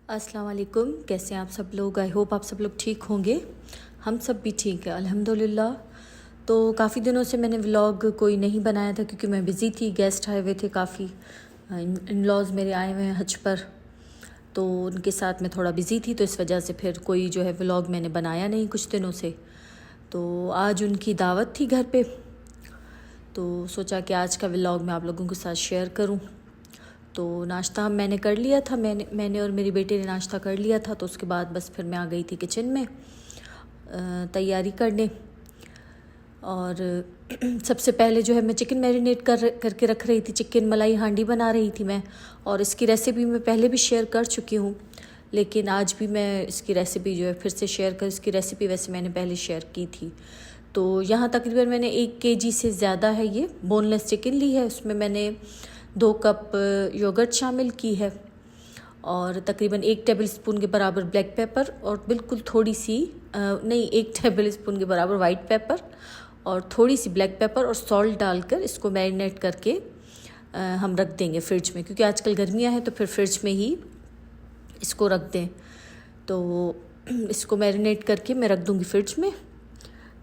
अस्सलाम वालेकुम। कैसे हैं आप सब लोग? आई होप आप सब लोग ठीक होंगे। हम सब भी ठीक है अल्हम्दुलिल्लाह। तो काफ़ी दिनों से मैंने व्लॉग कोई नहीं बनाया था क्योंकि मैं बिज़ी थी। गेस्ट आए हुए थे काफ़ी, इन लॉज मेरे आए हुए हैं हज पर, तो उनके साथ मैं थोड़ा बिज़ी थी, तो इस वजह से फिर कोई जो है व्लॉग मैंने बनाया नहीं कुछ दिनों से। तो आज उनकी दावत थी घर पे, तो सोचा कि आज का व्लॉग मैं आप लोगों के साथ शेयर करूं। तो नाश्ता मैंने कर लिया था, मैंने और मेरी बेटी ने नाश्ता कर लिया था। तो उसके बाद बस फिर मैं आ गई थी किचन में तैयारी करने। और सबसे पहले जो है मैं चिकन मैरिनेट करके रख रही थी। चिकन मलाई हांडी बना रही थी मैं, और इसकी रेसिपी मैं पहले भी शेयर कर चुकी हूँ, लेकिन आज भी मैं इसकी रेसिपी जो है फिर से शेयर कर। इसकी रेसिपी वैसे मैंने पहले शेयर की थी। तो यहाँ तकरीबन मैंने 1 kg से ज़्यादा है ये बोनलेस चिकन ली है। उसमें मैंने 2 कप योगर्ट शामिल की है, और तकरीबन 1 टेबल स्पून के बराबर ब्लैक पेपर, और बिल्कुल थोड़ी सी 1 टेबल स्पून के बराबर वाइट पेपर, और थोड़ी सी ब्लैक पेपर और सॉल्ट डालकर इसको मैरिनेट करके हम रख देंगे फ्रिज में, क्योंकि आजकल गर्मियाँ हैं तो फिर फ्रिज में ही इसको रख दें। तो इसको मैरिनेट करके मैं रख दूँगी फ्रिज में,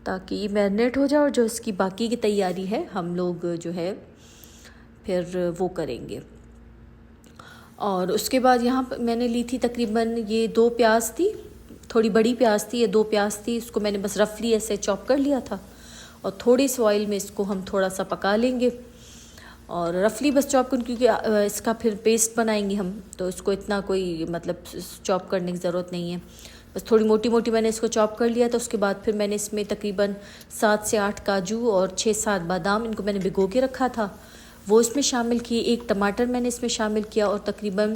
ताकि ये मैरिनेट हो जाए। और जो इसकी बाकी की तैयारी है हम लोग जो है फिर वो करेंगे। और उसके बाद यहाँ पर मैंने ली थी तकरीबन ये 2 प्याज थी, थोड़ी बड़ी प्याज थी, ये 2 प्याज थी। इसको मैंने बस रफली ऐसे चॉप कर लिया था, और थोड़ी सी ऑयल में इसको हम थोड़ा सा पका लेंगे। और रफली बस चॉप कर, क्योंकि इसका फिर पेस्ट बनाएंगे हम, तो इसको इतना कोई मतलब चॉप करने की ज़रूरत नहीं है। बस थोड़ी मोटी मोटी मैंने इसको चॉप कर लिया था। उसके बाद फिर मैंने इसमें तकरीबन 7 से 8 काजू और 6-7 बादाम, इनको मैंने भिगो के रखा था, वो इसमें शामिल किए। 1 टमाटर मैंने इसमें शामिल किया, और तकरीबन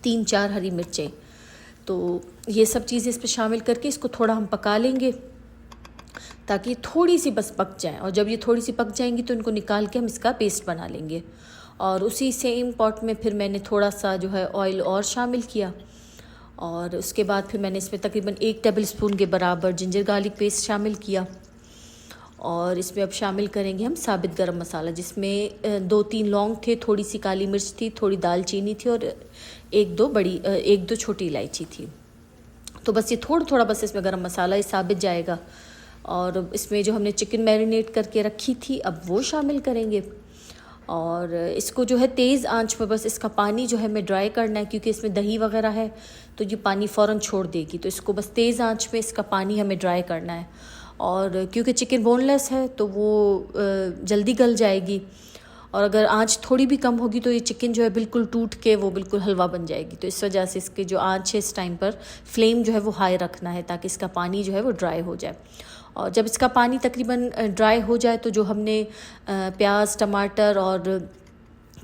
3-4 हरी मिर्चें। तो ये सब चीज़ें इस पर शामिल करके इसको थोड़ा हम पका लेंगे, ताकि थोड़ी सी बस पक जाए। और जब ये थोड़ी सी पक जाएंगी तो इनको निकाल के हम इसका पेस्ट बना लेंगे। और उसी सेम पॉट में फिर मैंने थोड़ा सा जो है ऑयल और शामिल किया, और उसके बाद फिर मैंने इसमें तकरीबन 1 टेबल स्पून के बराबर जिंजर गार्लिक पेस्ट शामिल किया। और इसमें अब शामिल करेंगे हम साबित गरम मसाला, जिसमें 2-3 लौंग थे, थोड़ी सी काली मिर्च थी, थोड़ी दालचीनी थी, और 1-2 छोटी इलायची थी। तो बस ये थोड़ा थोड़ा बस इसमें गरम मसाला ये साबित जाएगा। और इसमें जो हमने चिकन मैरिनेट करके रखी थी अब वो शामिल करेंगे। और इसको जो है तेज़ आंच पर बस इसका पानी जो है हमें ड्राई करना है, क्योंकि इसमें दही वगैरह है तो ये पानी फ़ौरन छोड़ देगी। तो इसको बस तेज़ आंच पे इसका पानी हमें ड्राई करना है। और क्योंकि चिकन बोनलेस है तो वो जल्दी गल जाएगी, और अगर आंच थोड़ी भी कम होगी तो ये चिकन जो है बिल्कुल टूट के वो बिल्कुल हलवा बन जाएगी। तो इस वजह से इसकी जो आंच है इस टाइम पर फ्लेम जो है वो हाई रखना है, ताकि इसका पानी जो है वो ड्राई हो जाए। और जब इसका पानी तकरीबन ड्राई हो जाए तो जो हमने प्याज, टमाटर और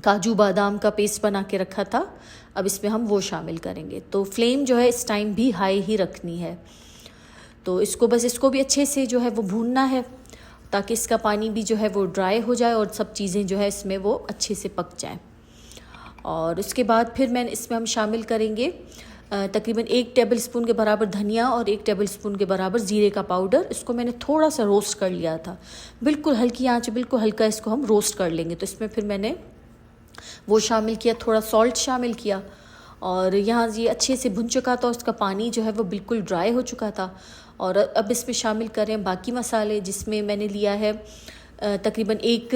काजू बादाम का पेस्ट बना के रखा था, अब इसमें हम वो शामिल करेंगे। तो फ्लेम जो है इस टाइम भी हाई ही रखनी है। तो इसको भी अच्छे से जो है वो भूनना है, ताकि इसका पानी भी जो है वो ड्राई हो जाए और सब चीज़ें जो है इसमें वो अच्छे से पक जाएं। और उसके बाद फिर इसमें हम शामिल करेंगे तकरीबन 1 टेबल स्पून के बराबर धनिया, और 1 टेबल स्पून के बराबर ज़ीरे का पाउडर। इसको मैंने थोड़ा सा रोस्ट कर लिया था, बिल्कुल हल्की आंच, बिल्कुल हल्का इसको हम रोस्ट कर लेंगे। तो इसमें फिर मैंने वो शामिल किया, थोड़ा सॉल्ट शामिल किया, और यहाँ ये अच्छे से भुन चुका था, उसका पानी जो है वो बिल्कुल ड्राई हो चुका था। और अब इसमें शामिल करें बाकी मसाले, जिसमें मैंने लिया है तकरीबन 1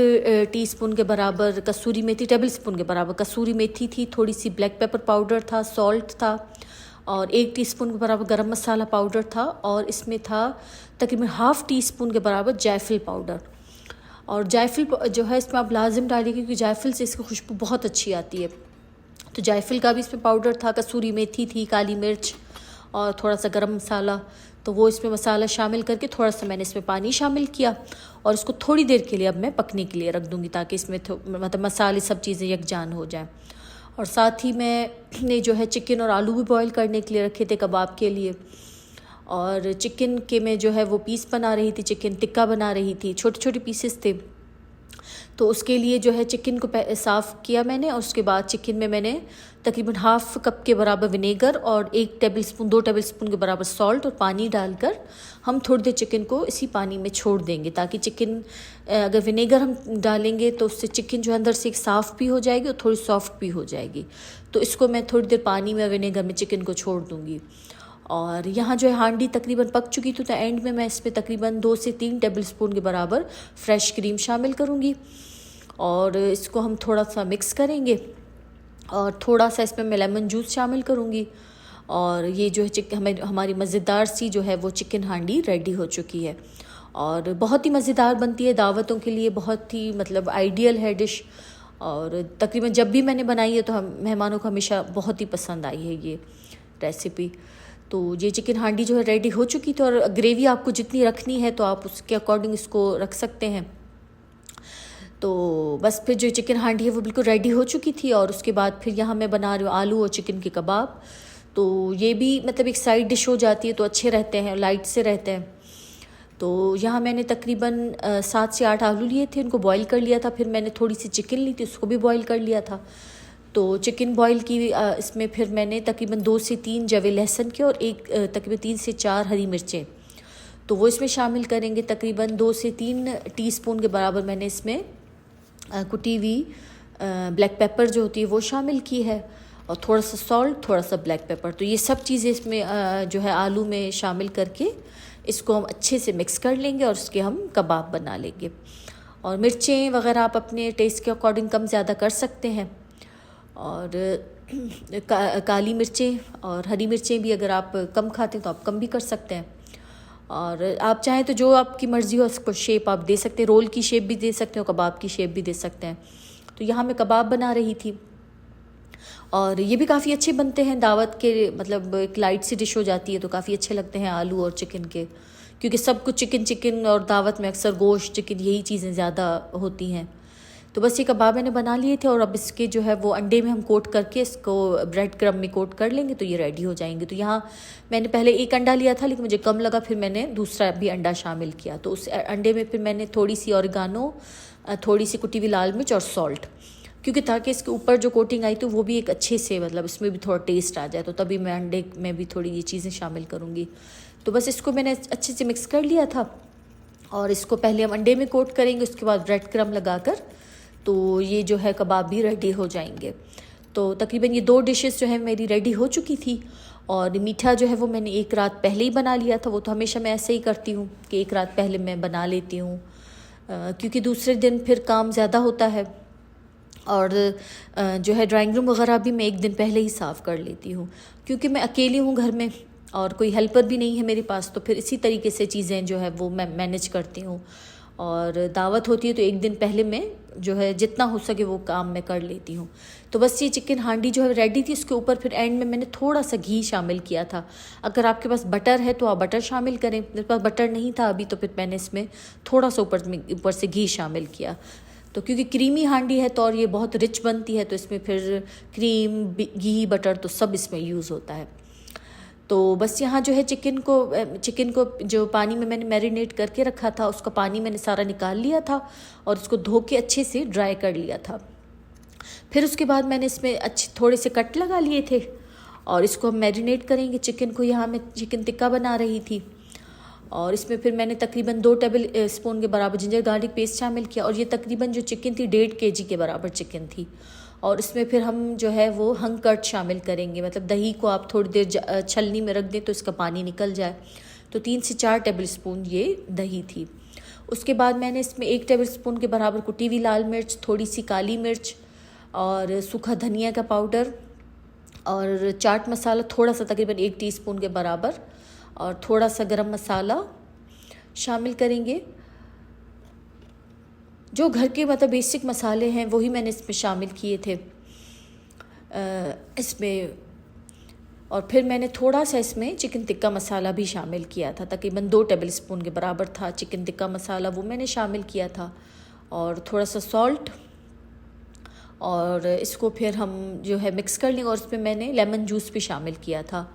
टीस्पून के बराबर कसूरी मेथी, टेबल स्पून के बराबर कसूरी मेथी थी, थोड़ी सी ब्लैक पेपर पाउडर था, सॉल्ट था, और 1 टीस्पून के बराबर गरम मसाला पाउडर था, और इसमें था तकरीबन ½ टीस्पून के बराबर जायफल पाउडर। और जायफल जो है इसमें आप लाजिम डालिए, क्योंकि जायफल से इसकी खुशबू बहुत अच्छी आती है। तो जायफल का भी इसमें पाउडर था, कसूरी मेथी थी, काली मिर्च, और थोड़ा सा गरम मसाला। तो वो इसमें मसाला शामिल करके थोड़ा सा मैंने इसमें पानी शामिल किया, और इसको थोड़ी देर के लिए अब मैं पकने के लिए रख दूँगी, ताकि इसमें मतलब मसाले सब चीज़ें यकजान हो जाएं। और साथ ही मैंने जो है चिकन और आलू भी बॉईल करने के लिए रखे थे कबाब के लिए। और चिकन के मैं जो है वो पीस बना रही थी, चिकन टिक्का बना रही थी, छोटे छोटे पीसेस थे। तो उसके लिए जो है चिकन को साफ़ किया मैंने, और उसके बाद चिकन में मैंने तकरीबन हाफ़ कप के बराबर विनेगर और 2 टेबल स्पून के बराबर सॉल्ट और पानी डालकर हम थोड़ी देर चिकन को इसी पानी में छोड़ देंगे, ताकि चिकन अगर विनेगर हम डालेंगे तो उससे चिकन जो अंदर से एक साफ़ भी हो जाएगी और थोड़ी सॉफ्ट भी हो जाएगी। तो इसको मैं थोड़ी देर पानी में विनेगर में चिकन को छोड़ दूँगी। और यहाँ जो है हांडी तकरीबन पक चुकी थी, तो एंड में मैं इसमें तकरीबन 2 से 3 टेबल स्पून के बराबर फ्रेश क्रीम शामिल करूँगी और इसको हम थोड़ा सा मिक्स करेंगे। और थोड़ा सा इसमें मैं लेमन जूस शामिल करूँगी। और ये जो है हमारी मज़ेदार सी जो है वो चिकन हांडी रेडी हो चुकी है और बहुत ही मज़ेदार बनती है, दावतों के लिए बहुत ही मतलब आइडियल है डिश। और तकरीबन जब भी मैंने बनाई है तो हम मेहमानों को हमेशा बहुत ही पसंद आई है ये रेसिपी। तो ये चिकन हांडी जो है रेडी हो चुकी थी, और ग्रेवी आपको जितनी रखनी है तो आप उसके अकॉर्डिंग इसको रख सकते हैं। तो बस फिर जो चिकन हांडी है वो बिल्कुल रेडी हो चुकी थी। और उसके बाद फिर यहाँ मैं बना रही हूँ आलू और चिकन के कबाब। तो ये भी मतलब एक साइड डिश हो जाती है, तो अच्छे रहते हैं, लाइट से रहते हैं। तो यहाँ मैंने तकरीबन 7 से 8 आलू लिए थे, उनको बॉईल कर लिया था। फिर मैंने थोड़ी सी चिकन ली थी, उसको भी बॉईल कर लिया था। तो चिकन बॉईल की इसमें फिर मैंने तकरीबन 2 से 3 जवे लहसुन के और तकरीबन 3 से 4 हरी मिर्चें, तो वो इसमें शामिल करेंगे। तकरीबन 2 से 3 टीस्पून के बराबर मैंने इसमें कुटी हुई ब्लैक पेपर जो होती है वो शामिल की है, और थोड़ा सा सॉल्ट, थोड़ा सा ब्लैक पेपर। तो ये सब चीज़ें इसमें जो है आलू में शामिल करके इसको हम अच्छे से मिक्स कर लेंगे और उसके हम कबाब बना लेंगे। और मिर्चें वगैरह आप अपने टेस्ट के अकॉर्डिंग कम ज़्यादा कर सकते हैं। और काली मिर्चें और हरी मिर्चें भी अगर आप कम खाते हैं तो आप कम भी कर सकते हैं। और आप चाहें तो जो आपकी मर्ज़ी हो उसको शेप आप दे सकते हैं, रोल की शेप भी दे सकते हो, कबाब की शेप भी दे सकते हैं। तो यहाँ मैं कबाब बना रही थी और ये भी काफ़ी अच्छे बनते हैं दावत के, मतलब एक लाइट सी डिश हो जाती है तो काफ़ी अच्छे लगते हैं आलू और चिकन के, क्योंकि सब कुछ चिकन और दावत में अक्सर गोश्त चिकन यही चीज़ें ज़्यादा होती हैं। तो बस ये कबाब मैंने बना लिए थे और अब इसके जो है वो अंडे में हम कोट करके इसको ब्रेड क्रम्ब में कोट कर लेंगे तो ये रेडी हो जाएंगे। तो यहाँ मैंने पहले एक अंडा लिया था लेकिन मुझे कम लगा, फिर मैंने दूसरा भी अंडा शामिल किया। तो उस अंडे में फिर मैंने थोड़ी सी ऑरिगानो, थोड़ी सी कुटी हुई लाल मिर्च और सॉल्ट, क्योंकि ताकि इसके ऊपर जो कोटिंग आई तो वो भी एक अच्छे से मतलब इसमें भी थोड़ा टेस्ट आ जाए, तो तभी मैं अंडे में भी थोड़ी ये चीज़ें शामिल करूँगी। तो बस इसको मैंने अच्छे से मिक्स कर लिया था और इसको पहले हम अंडे में कोट करेंगे, उसके बाद ब्रेड क्रम्ब लगाकर तो ये जो है कबाब भी रेडी हो जाएंगे। तो तकरीबन ये 2 डिशेस जो है मेरी रेडी हो चुकी थी। और मीठा जो है वो मैंने एक रात पहले ही बना लिया था, वो तो हमेशा मैं ऐसे ही करती हूँ कि एक रात पहले मैं बना लेती हूँ, क्योंकि दूसरे दिन फिर काम ज़्यादा होता है। और जो है ड्राइंग रूम वगैरह भी मैं एक दिन पहले ही साफ़ कर लेती हूँ, क्योंकि मैं अकेली हूँ घर में और कोई हेल्पर भी नहीं है मेरे पास, तो फिर इसी तरीके से चीज़ें जो है वो मैं मैनेज करती हूँ। और दावत होती है तो एक दिन पहले मैं जो है जितना हो सके वो काम मैं कर लेती हूँ। तो बस ये चिकन हांडी जो है रेडी थी, उसके ऊपर फिर एंड में मैंने थोड़ा सा घी शामिल किया था। अगर आपके पास बटर है तो आप बटर शामिल करें, मेरे पास बटर नहीं था अभी, तो फिर मैंने इसमें थोड़ा सा ऊपर से घी शामिल किया। तो क्योंकि क्रीमी हांडी है तो और ये बहुत रिच बनती है, तो इसमें फिर क्रीम, घी, बटर तो सब इसमें यूज़ होता है। तो बस यहाँ जो है चिकन को जो पानी में मैंने मैरिनेट करके रखा था उसका पानी मैंने सारा निकाल लिया था और उसको धो के अच्छे से ड्राई कर लिया था। फिर उसके बाद मैंने इसमें अच्छे थोड़े से कट लगा लिए थे और इसको हम मैरिनेट करेंगे चिकन को। यहाँ मैं चिकन टिक्का बना रही थी और इसमें फिर मैंने तकरीबन 2 टेबल स्पून के बराबर जिंजर गार्लिक पेस्ट शामिल किया। और ये तकरीबन जो चिकन थी 1.5 kg के बराबर चिकन थी। और इसमें फिर हम जो है वो हंग कर्ड शामिल करेंगे, मतलब दही को आप थोड़ी देर छलनी में रख दें तो इसका पानी निकल जाए। तो 3 से 4 टेबल स्पून ये दही थी। उसके बाद मैंने इसमें 1 टेबल स्पून के बराबर कुटी हुई लाल मिर्च, थोड़ी सी काली मिर्च और सूखा धनिया का पाउडर और चाट मसाला थोड़ा सा तकरीबन 1 टीस्पून के बराबर और थोड़ा सा गरम मसाला शामिल करेंगे। जो घर के मतलब बेसिक मसाले हैं वही मैंने इसमें शामिल किए थे इसमें। और फिर मैंने थोड़ा सा इसमें चिकन टिक्का मसाला भी शामिल किया था, तकरीबन 2 टेबल स्पून के बराबर था चिकन टिक्का मसाला, वो मैंने शामिल किया था। और थोड़ा सा सॉल्ट, और इसको फिर हम जो है मिक्स कर लेंगे। और इसमें मैंने लेमन जूस भी शामिल किया था।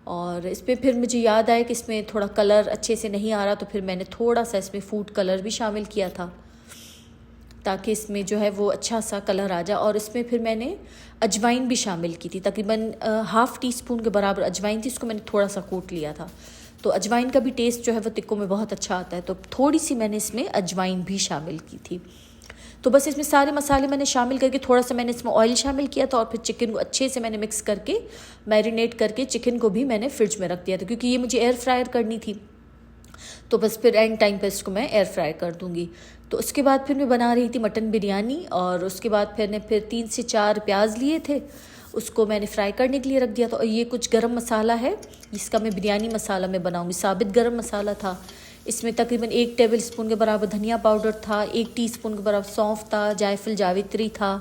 और इसमें फिर मुझे याद आया कि इसमें थोड़ा कलर अच्छे से नहीं आ रहा, तो फिर मैंने थोड़ा सा इसमें फूड कलर भी शामिल किया था। ताकि इसमें जो है वो अच्छा सा कलर आ जाए। और इसमें फिर मैंने अजवाइन भी शामिल की थी, तकरीबन हाफ़ टी स्पून के बराबर अजवाइन थी, इसको मैंने थोड़ा सा कूट लिया था। तो अजवाइन का भी टेस्ट जो है वो टिक्कों में बहुत अच्छा आता है, तो थोड़ी सी मैंने इसमें अजवाइन भी शामिल की थी। तो बस इसमें सारे मसाले मैंने शामिल करके थोड़ा सा मैंने इसमें ऑयल शामिल किया था और फिर चिकन को अच्छे से मैंने मिक्स करके मैरिनेट करके चिकन को भी मैंने फ्रिज में रख दिया था, क्योंकि ये मुझे एयर फ्रायर करनी थी। तो बस फिर एंड टाइम पर इसको मैं एयर फ्राई कर दूँगी। तो उसके बाद फिर मैं बना रही थी मटन बिरयानी, और उसके बाद फिर 3 से 4 प्याज लिए थे, उसको मैंने फ्राई करने के लिए रख दिया था। और ये कुछ गरम मसाला है, जिसका मैं बिरयानी मसाला में बनाऊँगी, साबित गरम मसाला था। इसमें तकरीबन 1 टेबल स्पून के बराबर धनिया पाउडर था, 1 टीस्पून के बराबर सौंफ था, जायफल जावित्री था,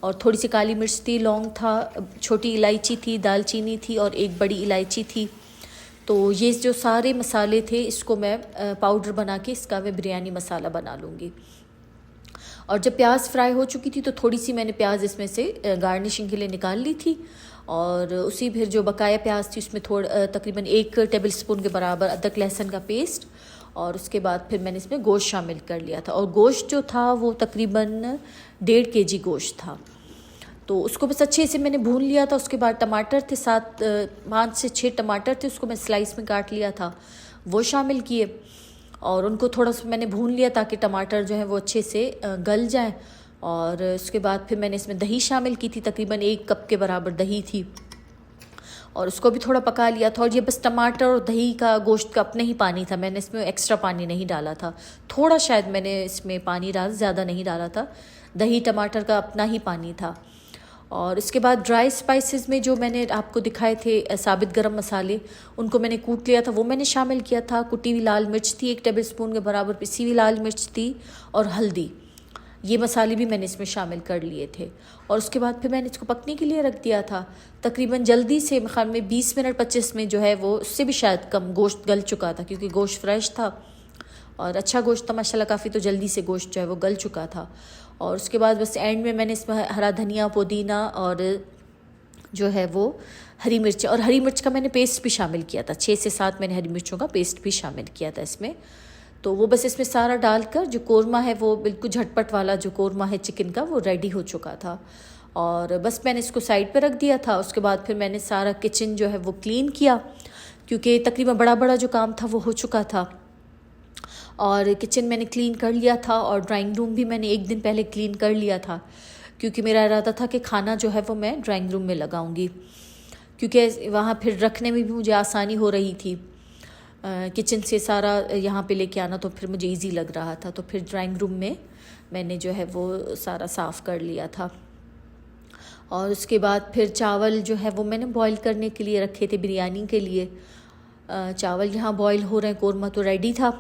और थोड़ी सी काली मिर्च थी, लौंग था, छोटी इलायची थी, दालचीनी थी, और 1 बड़ी इलायची थी। तो ये जो सारे मसाले थे, इसको मैं पाउडर बना के इसका मैं बिरयानी मसाला बना लूँगी। और जब प्याज फ्राई हो चुकी थी तो थोड़ी सी मैंने प्याज इसमें से गार्निशिंग के लिए निकाल ली थी, और उसी फिर जो बकाया प्याज थी उसमें तकरीबन 1 टेबल स्पून के बराबर अदरक लहसुन का पेस्ट, और उसके बाद फिर मैंने इसमें गोश्त शामिल कर लिया था। और गोश्त जो था वो तकरीबन 1.5 kg गोश्त था। तो उसको बस अच्छे से मैंने भून लिया था। उसके बाद टमाटर थे 5 से 6 टमाटर थे, उसको मैं स्लाइस में काट लिया था, वो शामिल किए, और उनको थोड़ा सा मैंने भून लिया ताकि टमाटर जो है वो अच्छे से गल जाए। और उसके बाद फिर मैंने इसमें दही शामिल की थी, तकरीबन 1 कप के बराबर दही थी, और उसको भी थोड़ा पका लिया था। और ये बस टमाटर और दही का गोश्त का अपने ही पानी था, मैंने इसमें एक्स्ट्रा पानी नहीं डाला था। थोड़ा शायद मैंने इसमें पानी डाला, ज़्यादा नहीं डाला था, दही टमाटर का अपना ही पानी था। और इसके बाद ड्राई स्पाइसेस में जो मैंने आपको दिखाए थे साबित गरम मसाले, उनको मैंने कूट लिया था, वो मैंने शामिल किया था। कुटी हुई लाल मिर्च थी 1 टेबल स्पून के बराबर, पिसी हुई लाल मिर्च थी, और हल्दी, ये मसाले भी मैंने इसमें शामिल कर लिए थे। और उसके बाद फिर मैंने इसको पकने के लिए रख दिया था। तकरीबन जल्दी से ख्याल में 20 मिनट 25 में जो है वो, उससे भी शायद कम, गोश्त गल चुका था, क्योंकि गोश्त फ्रेश था और अच्छा गोश्त था माशाल्लाह काफ़ी, तो जल्दी से गोश्त जो है वो गल चुका था। और उसके बाद बस एंड में मैंने इसमें हरा धनिया, पुदीना, और जो है वो हरी मिर्च, और हरी मिर्च का मैंने पेस्ट भी शामिल किया था, 6 से 7 मैंने हरी मिर्चों का पेस्ट भी शामिल किया था इसमें। तो वो बस इसमें सारा डालकर जो कोरमा है वो बिल्कुल झटपट वाला जो कोरमा है चिकन का, वो रेडी हो चुका था। और बस मैंने इसको साइड पे रख दिया था। उसके बाद फिर मैंने सारा किचन जो है वो क्लीन किया, क्योंकि तकरीबन बड़ा बड़ा जो काम था वो हो चुका था। और किचन मैंने क्लीन कर लिया था, और ड्राइंग रूम भी मैंने 1 दिन पहले क्लीन कर लिया था, क्योंकि मेरा इरादा था कि खाना जो है वो मैं ड्राइंग रूम में लगाऊंगी, क्योंकि वहाँ फिर रखने में भी मुझे आसानी हो रही थी। किचन से सारा यहाँ पे लेके आना तो फिर मुझे इजी लग रहा था। तो फिर ड्राइंग रूम में मैंने जो है वो सारा साफ़ कर लिया था। और उसके बाद फिर चावल जो है वो मैंने बॉईल करने के लिए रखे थे बिरयानी के लिए। चावल यहाँ बॉईल हो रहे हैं, कोरमा तो रेडी था।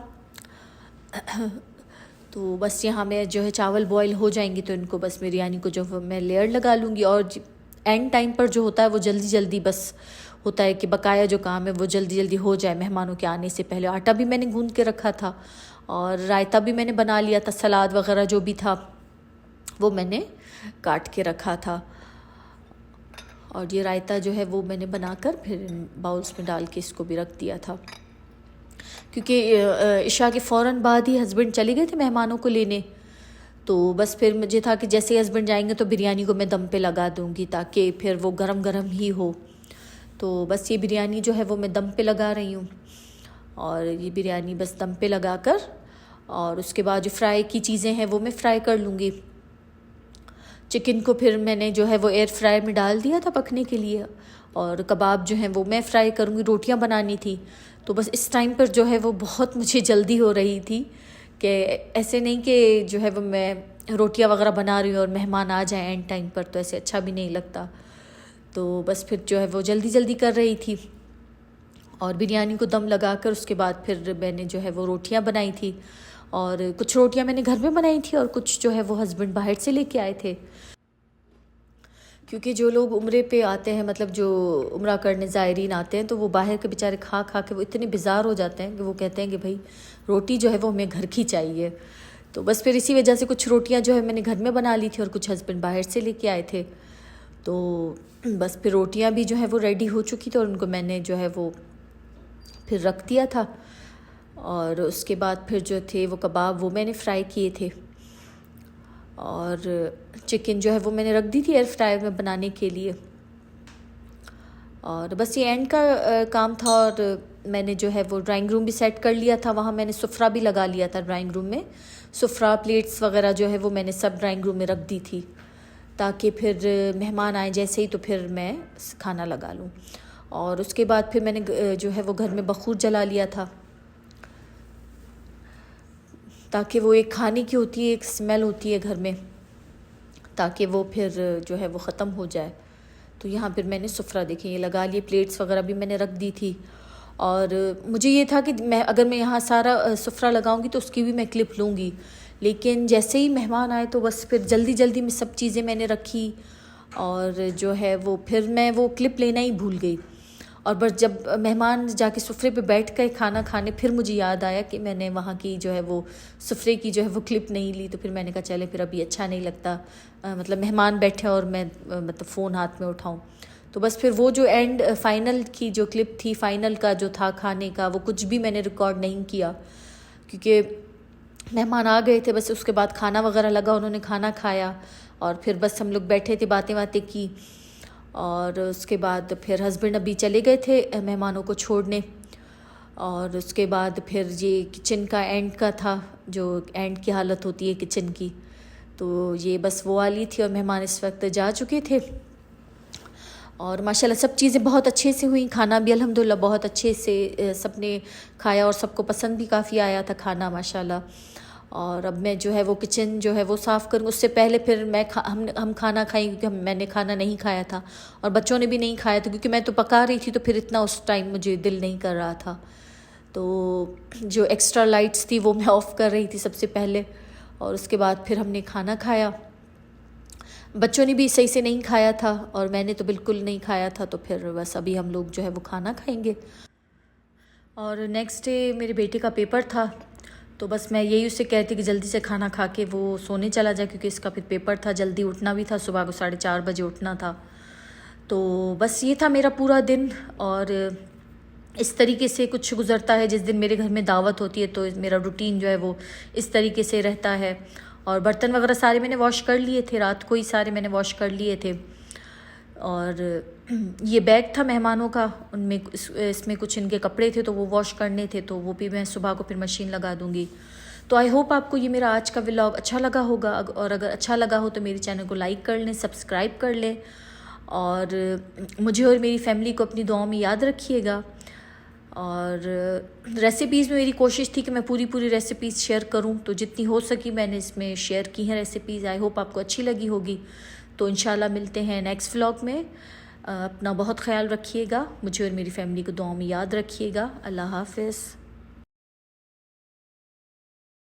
तो बस यहाँ मैं जो है चावल बॉईल हो जाएंगे तो इनको बस बिरयानी को जो मैं लेयर लगा लूँगी। और एंड टाइम पर जो होता है वो जल्दी जल्दी बस होता है कि बकाया जो काम है वो जल्दी जल्दी हो जाए मेहमानों के आने से पहले। आटा भी मैंने गूंद के रखा था, और रायता भी मैंने बना लिया था, सलाद वगैरह जो भी था वो मैंने काट के रखा था। और ये रायता जो है वो मैंने बनाकर फिर बाउल्स में डाल के इसको भी रख दिया था, क्योंकि इशा के फ़ौरन बाद ही हस्बैंड चले गए थे मेहमानों को लेने। तो बस फिर मुझे था कि जैसे ही हस्बैंड जाएंगे तो बिरयानी को मैं दम पे लगा दूंगी, ताकि फिर वो गरम गरम ही हो। तो बस ये बिरयानी जो है वो मैं दम पे लगा रही हूँ, और ये बिरयानी बस दम पे लगा कर, और उसके बाद जो फ्राई की चीज़ें हैं वो मैं फ्राई कर लूँगी। चिकन को फिर मैंने जो है वो एयर फ्राई में डाल दिया था पकने के लिए, और कबाब जो हैं वो मैं फ्राई करूँगी। रोटियाँ बनानी थी, तो बस इस टाइम पर जो है वो बहुत मुझे जल्दी हो रही थी कि ऐसे नहीं कि जो है वो मैं रोटियां वगैरह बना रही हूँ और मेहमान आ जाएं एंड टाइम पर, तो ऐसे अच्छा भी नहीं लगता। तो बस फिर जो है वो जल्दी जल्दी कर रही थी, और बिरयानी को दम लगा कर उसके बाद फिर मैंने जो है वो रोटियां बनाई थी। और कुछ रोटियां मैंने घर में बनाई थी, और कुछ जो है वो हस्बैंड बाहर से लेके आए थे, क्योंकि जो लोग उम्रे पे आते हैं, मतलब जो उम्रा करने ज़ायरीन आते हैं, तो वो बाहर के बेचारे खा खा के वो इतने बेजार हो जाते हैं कि वो कहते हैं कि भाई रोटी जो है वो हमें घर की चाहिए। तो बस फिर इसी वजह से कुछ रोटियां जो है मैंने घर में बना ली थी, और कुछ हस्बैंड बाहर से लेके आए थे। तो बस फिर रोटियां भी जो है वो रेडी हो चुकी थी, और उनको मैंने जो है वो फिर रख दिया था। और उसके बाद फिर जो थे वो कबाब वो मैंने फ्राई किए थे, और चिकन जो है वो मैंने रख दी थी एयर फ्रायर में बनाने के लिए। और बस ये एंड का काम था। और मैंने जो है वो ड्राइंग रूम भी सेट कर लिया था, वहाँ मैंने सुफ्रा भी लगा लिया था ड्राइंग रूम में। सुफ्रा प्लेट्स वगैरह जो है वो मैंने सब ड्राइंग रूम में रख दी थी, ताकि फिर मेहमान आए जैसे ही तो फिर मैं खाना लगा लूँ। और उसके बाद फिर मैंने जो है वो घर में बखूर जला लिया था, ताकि वो एक खाने की होती है, एक स्मेल होती है घर में, ताकि वो फिर जो है वो ख़त्म हो जाए। तो यहाँ फिर मैंने सुफ्रा देखें ये लगा लिए, प्लेट्स वगैरह भी मैंने रख दी थी। और मुझे ये था कि अगर मैं यहाँ सारा सुफ्रा लगाऊंगी तो उसकी भी मैं क्लिप लूँगी, लेकिन जैसे ही मेहमान आए तो बस फिर जल्दी जल्दी में सब चीज़ें मैंने रखी, और जो है वो फिर मैं वो क्लिप लेना ही भूल गई। और बस जब मेहमान जाके सुफ्रे पे बैठ कर खाना खाने, फिर मुझे याद आया कि मैंने वहाँ की जो है वो सुफ्रे की जो है वो क्लिप नहीं ली। तो फिर मैंने कहा चले, फिर अभी अच्छा नहीं लगता, मतलब मेहमान बैठे और मैं मतलब फ़ोन हाथ में उठाऊँ। तो बस फिर वो जो एंड फाइनल की जो क्लिप थी, फाइनल का जो था खाने का, वो कुछ भी मैंने रिकॉर्ड नहीं किया, क्योंकि मेहमान आ गए थे। बस उसके बाद खाना वगैरह लगा, उन्होंने खाना खाया और फिर बस हम लोग बैठे थे, बातें बातें की। और उसके बाद फिर हस्बैंड अभी चले गए थे मेहमानों को छोड़ने। और उसके बाद फिर ये किचन का एंड का था, जो एंड की हालत होती है किचन की, तो ये बस वो वाली थी। और मेहमान इस वक्त जा चुके थे। और माशाल्लाह सब चीज़ें बहुत अच्छे से हुई, खाना भी अल्हम्दुलिल्लाह बहुत अच्छे से सबने खाया और सबको पसंद भी काफ़ी आया था खाना माशाल्लाह। और अब मैं जो है वो किचन जो है वो साफ़ करूँ, उससे पहले फिर हम खाना खाएंगे, क्योंकि मैंने खाना नहीं खाया था और बच्चों ने भी नहीं खाया था, क्योंकि मैं तो पका रही थी, तो फिर इतना उस टाइम मुझे दिल नहीं कर रहा था। तो जो एक्स्ट्रा लाइट्स थी वो मैं ऑफ़ कर रही थी सबसे पहले, और उसके बाद फिर हमने खाना खाया। बच्चों ने भी सही से नहीं खाया था और मैंने तो बिल्कुल नहीं खाया था। तो फिर बस अभी हम लोग जो है वो खाना खाएंगे। और नेक्स्ट डे मेरे बेटे का पेपर था, तो बस मैं यही उससे कहती कि जल्दी से खाना खा के वो सोने चला जाए, क्योंकि इसका फिर पेपर था, जल्दी उठना भी था, सुबह को 4:30 बजे उठना था। तो बस ये था मेरा पूरा दिन। और इस तरीके से कुछ गुज़रता है। जिस दिन मेरे घर में दावत होती है तो मेरा रूटीन जो है वो इस तरीके से रहता है। और बर्तन वगैरह सारे मैंने वॉश कर लिए थे, रात को ही सारे मैंने वॉश कर लिए थे। और ये बैग था मेहमानों का, उनमें इसमें कुछ इनके कपड़े थे तो वो वॉश करने थे, तो वो भी मैं सुबह को फिर मशीन लगा दूँगी। तो आई होप आपको ये मेरा आज का व्लॉग अच्छा लगा होगा, और अगर अच्छा लगा हो तो मेरे चैनल को लाइक कर लें, सब्सक्राइब कर लें, और मुझे और मेरी फैमिली को अपनी दुआओं में याद रखिएगा। और रेसिपीज़ में मेरी कोशिश थी कि मैं पूरी रेसिपीज़ शेयर करूं, तो जितनी हो सकी मैंने इसमें शेयर की हैं रेसिपीज़। आई होप आपको अच्छी लगी होगी। तो इंशाल्लाह मिलते हैं नेक्स्ट व्लॉग में। अपना बहुत ख्याल रखिएगा, मुझे और मेरी फैमिली को दुआओं में याद रखिएगा। अल्लाह हाफ़िज़।